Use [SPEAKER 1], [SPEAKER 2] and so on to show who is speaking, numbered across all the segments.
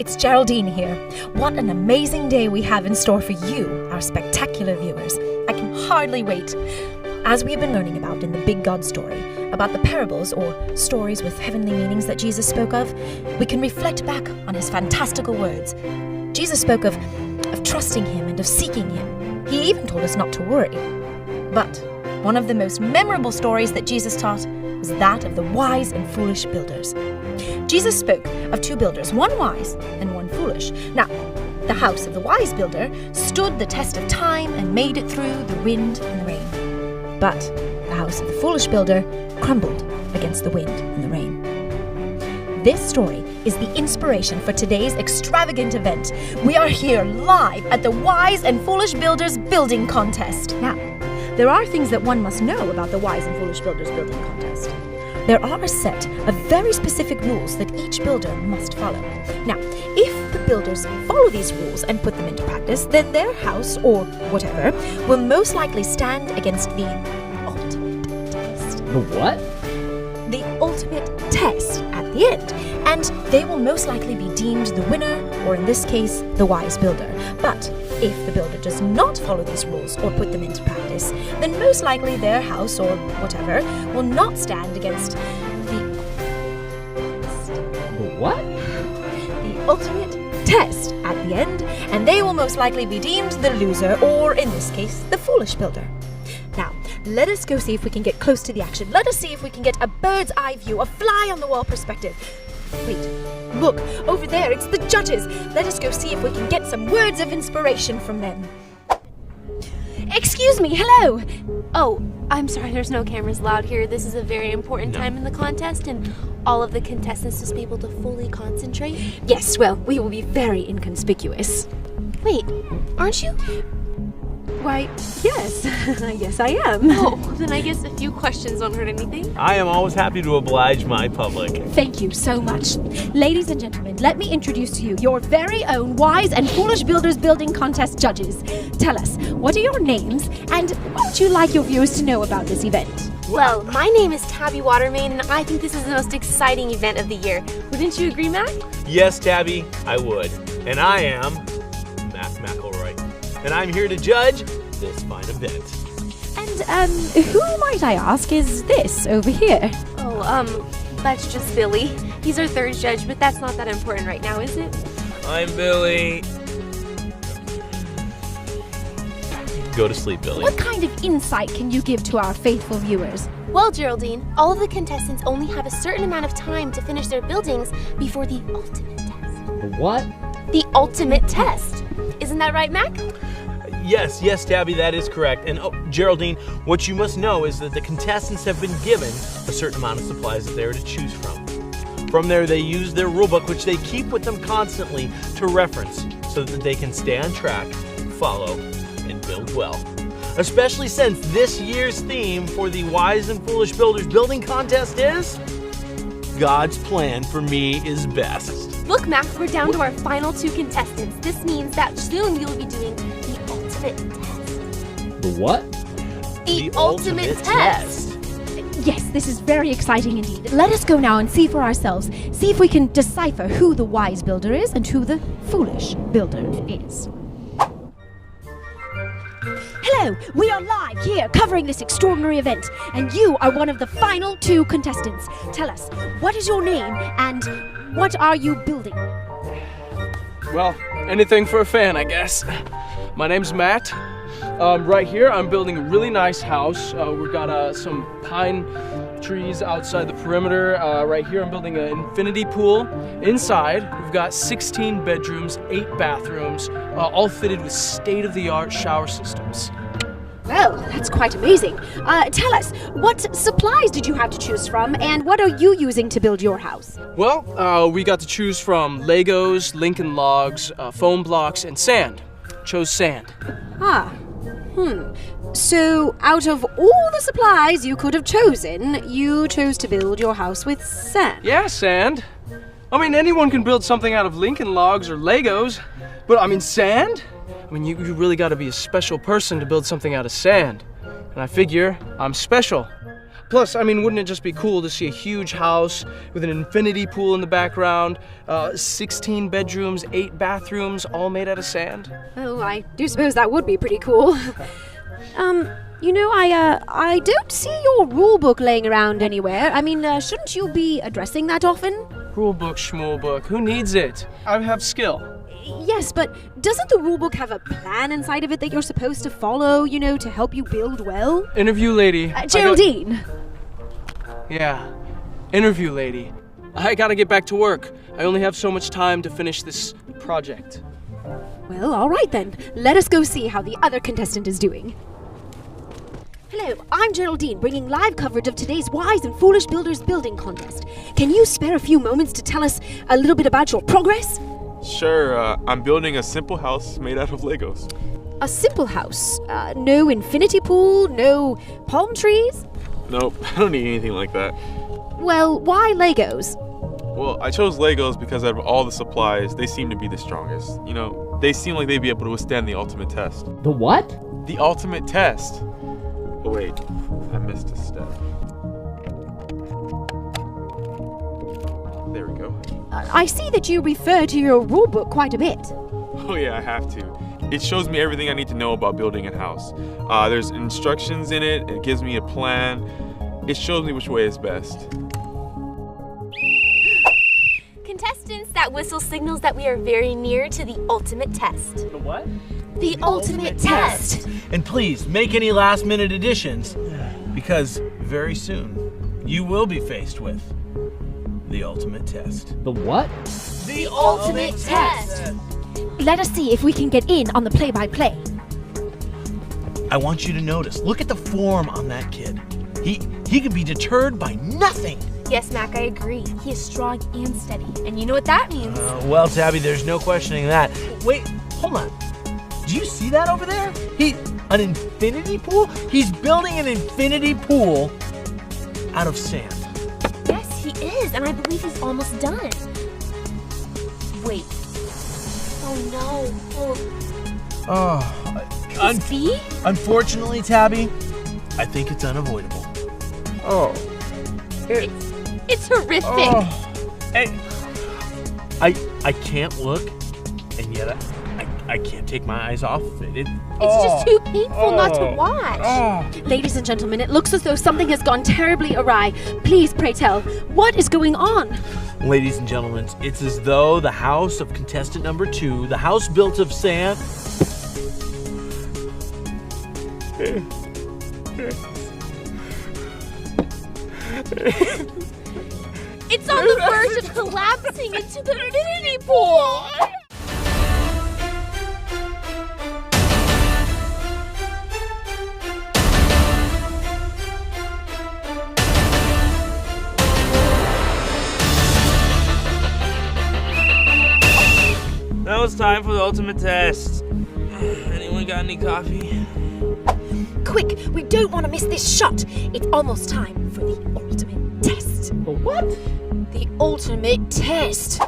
[SPEAKER 1] it's Geraldine here. What an amazing day we have in store for you, our spectacular viewers. I can hardly wait. As we have been learning about in the Big God story, about the parables or stories with heavenly meanings that Jesus spoke of, we can reflect back on his fantastical words. Jesus spoke of trusting him and of seeking him. He even told us not to worry. But one of the most memorable stories that Jesus taught was that of the wise and foolish builders. Jesus spoke of two builders, one wise and one foolish. Now, the house of the wise builder stood the test of time and made it through the wind and the rain. But the house of the foolish builder crumbled against the wind and the rain. This story is the inspiration for today's extravagant event. We are here live at the Wise and Foolish Builders Building Contest. Now, there are things that one must know about the Wise and Foolish Builders Building Contest. There are a set of very specific rules that each builder must follow. Now, if the builders follow these rules and put them into practice, then their house, or whatever, will most likely stand against the ultimate test.
[SPEAKER 2] The what?
[SPEAKER 1] The ultimate test at the end, and they will most likely be deemed the winner, or in this case, the wise builder. But if the builder does not follow these rules or put them into practice, then most likely their house, or whatever, will not stand against the
[SPEAKER 2] what?
[SPEAKER 1] The ultimate test at the end, and they will most likely be deemed the loser, or in this case, the foolish builder. Now, let us go see if we can get close to the action. Let us see if we can get a bird's eye view, a fly-on-the-wall perspective. Wait, look, over there, it's the judges. Let us go see if we can get some words of inspiration from them. Excuse me, hello!
[SPEAKER 3] Oh, I'm sorry, there's no cameras allowed here. This is a very important time in the contest, and all of the contestants must be able to fully concentrate.
[SPEAKER 1] Yes, well, we will be very inconspicuous.
[SPEAKER 3] Wait, aren't you?
[SPEAKER 1] Why, yes, yes I am.
[SPEAKER 3] Oh, then I guess a few questions won't hurt anything.
[SPEAKER 4] I am always happy to oblige my public.
[SPEAKER 1] Thank you so much. Ladies and gentlemen, let me introduce to you your very own Wise and Foolish Builders Building Contest judges. Tell us, what are your names, and what would you like your viewers to know about this event?
[SPEAKER 3] Well, my name is Tabby Watermain, and I think this is the most exciting event of the year. Wouldn't you agree, Matt?
[SPEAKER 4] Yes, Tabby, I would. And I am Matt McElroy. And I'm here to judge this fine event.
[SPEAKER 1] And, who might I ask is this over here?
[SPEAKER 3] Oh, that's just Billy. He's our third judge, but that's not that important right now, is it?
[SPEAKER 4] I'm Billy. Go to sleep, Billy.
[SPEAKER 1] What kind of insight can you give to our faithful viewers?
[SPEAKER 3] Well, Geraldine, all of the contestants only have a certain amount of time to finish their buildings before the ultimate test.
[SPEAKER 2] The what?
[SPEAKER 3] The ultimate test. Isn't that right, Mac?
[SPEAKER 4] Yes, Tabby, that is correct. And Geraldine, what you must know is that the contestants have been given a certain amount of supplies that they are to choose from. From there, they use their rulebook, which they keep with them constantly to reference so that they can stay on track, follow, and build well. Especially since this year's theme for the Wise and Foolish Builders Building Contest is God's plan for me is best.
[SPEAKER 3] Look, Mac, we're down to our final two contestants. This means that soon you'll be doing the ultimate test.
[SPEAKER 2] The what?
[SPEAKER 3] The ultimate test.
[SPEAKER 1] Yes, this is very exciting indeed. Let us go now and see for ourselves. See if we can decipher who the wise builder is and who the foolish builder is. Hello, we are live here covering this extraordinary event, and you are one of the final two contestants. Tell us, what is your name and what are you building?
[SPEAKER 5] Well, anything for a fan, I guess. My name's Matt. Right here, I'm building a really nice house. We've got some pine trees outside the perimeter. Right here, I'm building an infinity pool. Inside, we've got 16 bedrooms, 8 bathrooms, all fitted with state-of-the-art shower systems.
[SPEAKER 1] Well, that's quite amazing. Tell us, what supplies did you have to choose from, and what are you using to build your house?
[SPEAKER 5] Well, we got to choose from Legos, Lincoln Logs, foam blocks, and sand. Chose sand.
[SPEAKER 1] So, out of all the supplies you could have chosen, you chose to build your house with sand?
[SPEAKER 5] Yeah, sand. I mean, anyone can build something out of Lincoln Logs or Legos, but I mean, sand? I mean, you really got to be a special person to build something out of sand. And I figure I'm special. Plus, I mean, wouldn't it just be cool to see a huge house with an infinity pool in the background, 16 bedrooms, 8 bathrooms, all made out of sand?
[SPEAKER 2] Oh, I do suppose that would be pretty cool. I don't see your rulebook laying around anywhere. I mean, shouldn't you be addressing that often?
[SPEAKER 5] Rulebook, schmoolbook, who needs it? I have skill.
[SPEAKER 2] Yes, but doesn't the rulebook have a plan inside of it that you're supposed to follow, to help you build well?
[SPEAKER 5] Interview lady.
[SPEAKER 2] Geraldine!
[SPEAKER 5] Yeah, interview lady. I gotta get back to work. I only have so much time to finish this project.
[SPEAKER 2] Well, all right then. Let us go see how the other contestant is doing. Hello, I'm Geraldine, bringing live coverage of today's Wise and Foolish Builders Building Contest. Can you spare a few moments to tell us a little bit about your progress?
[SPEAKER 6] Sure, I'm building a simple house made out of Legos.
[SPEAKER 2] A simple house? No infinity pool? No palm trees?
[SPEAKER 6] Nope, I don't need anything like that.
[SPEAKER 2] Well, why Legos?
[SPEAKER 6] Well, I chose Legos because out of all the supplies, they seem to be the strongest. They seem like they'd be able to withstand the ultimate test.
[SPEAKER 7] The what?
[SPEAKER 6] The ultimate test. Oh wait, I missed a step. There we go.
[SPEAKER 2] I see that you refer to your rulebook quite a bit.
[SPEAKER 6] Oh yeah, I have to. It shows me everything I need to know about building a house. There's instructions in it, it gives me a plan. It shows me which way is best.
[SPEAKER 3] Contestants, that whistle signals that we are very near to the ultimate test.
[SPEAKER 5] The what?
[SPEAKER 3] The ultimate test.
[SPEAKER 4] And please, make any last-minute additions, because very soon, you will be faced with the ultimate test.
[SPEAKER 7] The what?
[SPEAKER 3] The ultimate test.
[SPEAKER 1] Let us see if we can get in on the play-by-play.
[SPEAKER 4] I want you to notice, look at the form on that kid. He can be deterred by nothing.
[SPEAKER 3] Yes, Mac, I agree. He is strong and steady. And you know what that means?
[SPEAKER 4] Well, Tabby, there's no questioning that. Wait, hold on. Do you see that over there? An infinity pool? He's building an infinity pool out of sand.
[SPEAKER 3] Yes, he is, and I believe he's almost done. Wait. Oh no.
[SPEAKER 4] Oh.
[SPEAKER 3] B?
[SPEAKER 4] Unfortunately, Tabby, I think it's unavoidable.
[SPEAKER 5] Oh.
[SPEAKER 3] It's horrific.
[SPEAKER 4] Hey, I can't look, and yet I can't take my eyes off of it.
[SPEAKER 3] It's just too painful not to watch.
[SPEAKER 2] Ladies and gentlemen, it looks as though something has gone terribly awry. Please, pray tell, what is going on?
[SPEAKER 4] Ladies and gentlemen, it's as though the house of contestant number 2, the house built of sand.
[SPEAKER 3] It's on the verge of collapsing into the infinity pool.
[SPEAKER 8] Now it's time for the ultimate test. Anyone got any coffee?
[SPEAKER 1] Quick, we don't want to miss this shot. It's almost time for the ultimate test.
[SPEAKER 7] The what?
[SPEAKER 1] The ultimate test.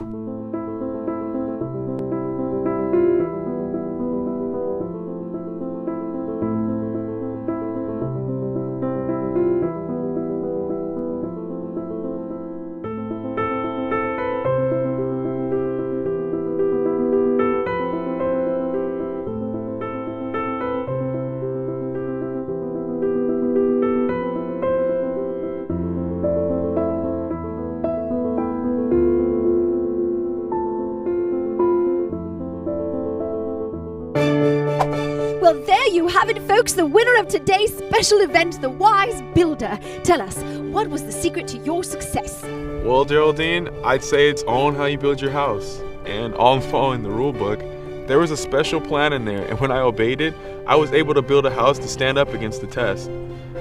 [SPEAKER 2] Well, there you have it, folks, the winner of today's special event, the Wise Builder. Tell us, what was the secret to your success?
[SPEAKER 6] Well, Geraldine, I'd say it's own how you build your house. And all following the rule book, there was a special plan in there, and when I obeyed it, I was able to build a house to stand up against the test.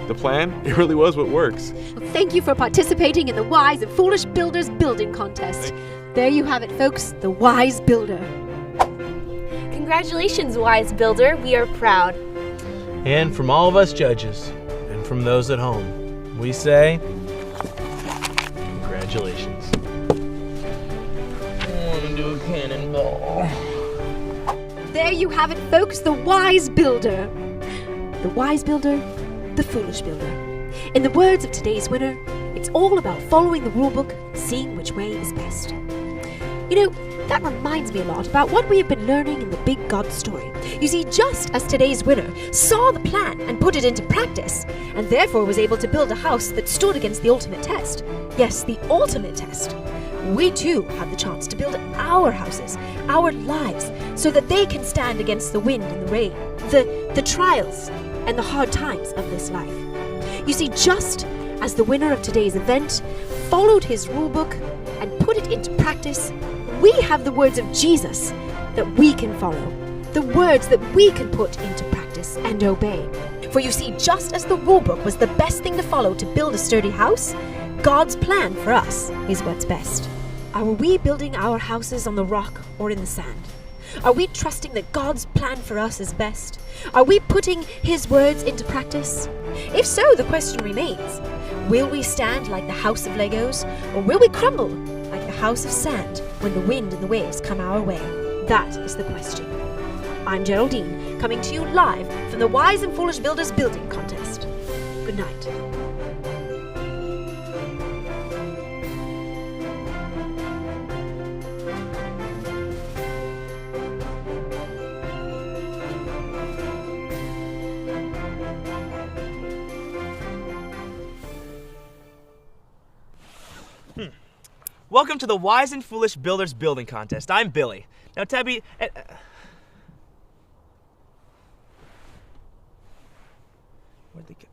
[SPEAKER 6] The plan, it really was what works.
[SPEAKER 2] Well, thank you for participating in the Wise and Foolish Builders Building Contest. There you have it, folks, the Wise Builder.
[SPEAKER 3] Congratulations, Wise Builder. We are proud.
[SPEAKER 4] And from all of us judges, and from those at home, we say, congratulations.
[SPEAKER 8] I want to do a cannonball.
[SPEAKER 2] There you have it, folks, the Wise Builder. The Wise Builder, the Foolish Builder. In the words of today's winner, it's all about following the rulebook, seeing which way is best. You know, that reminds me a lot about what we have been learning in the Big God story. You see, just as today's winner saw the plan and put it into practice, and therefore was able to build a house that stood against the ultimate test, yes, the ultimate test, we too have the chance to build our houses, our lives, so that they can stand against the wind and the rain, the trials and the hard times of this life. You see, just as the winner of today's event followed his rulebook and put it into practice, we have the words of Jesus that we can follow, the words that we can put into practice and obey. For you see, just as the rulebook was the best thing to follow to build a sturdy house, God's plan for us is what's best. Are we building our houses on the rock or in the sand? Are we trusting that God's plan for us is best? Are we putting His words into practice? If so, the question remains, will we stand like the house of Legos, or will we crumble like the house of sand when the wind and the waves come our way? That is the question. I'm Geraldine, coming to you live from the Wise and Foolish Builders Building Contest. Good night.
[SPEAKER 7] Welcome to the Wise and Foolish Builders Building Contest. I'm Billy. Now, Tabby... where'd they go?